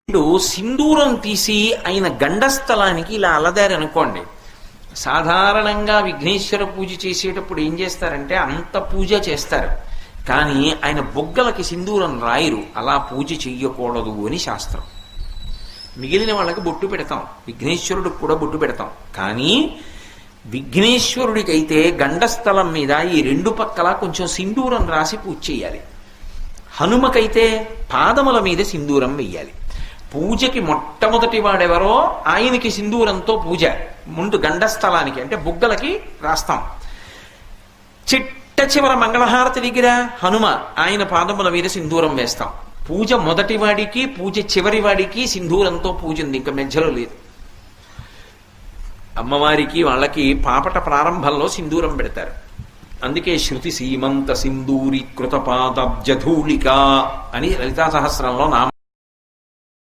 ఇప్పుడు సింధూరం తీసి ఆయన గండస్థలానికి ఇలా అలదారనుకోండి. సాధారణంగా విఘ్నేశ్వర పూజ చేసేటప్పుడు ఏం చేస్తారంటే అంత పూజ చేస్తారు, కానీ ఆయన బొగ్గలకి సింధూరం రాయరు. అలా పూజ చెయ్యకూడదు అని శాస్త్రం. మిగిలిన వాళ్ళకి బొట్టు పెడతాం, విఘ్నేశ్వరుడికి కూడా బొట్టు పెడతాం, కానీ విఘ్నేశ్వరుడికైతే గండస్థలం మీద ఈ రెండు పక్కల కొంచెం సింధూరం రాసి పూజ చేయాలి. హనుమకైతే పాదముల మీద సింధూరం వెయ్యాలి. పూజకి మొట్టమొదటి వాడెవరో ఆయనకి సింధూరంతో పూజ ముందు గండస్థలానికి అంటే బుగ్గలకి రాస్తాం. చిట్ట చివర మంగళహారతి దగ్గర హనుమ ఆయన పాదముల మీద సింధూరం వేస్తాం. పూజ మొదటి వాడికి పూజ చివరి వాడికి సింధూరంతో పూజ ఉంది, ఇంకా మధ్యలో లేదు. అమ్మవారికి వాళ్ళకి పాపట ప్రారంభంలో సింధూరం పెడతారు. అందుకే శృతి సీమంత సింధూరి కృతపాదబ్జధూళిక అని లలితా సహస్రంలో నామ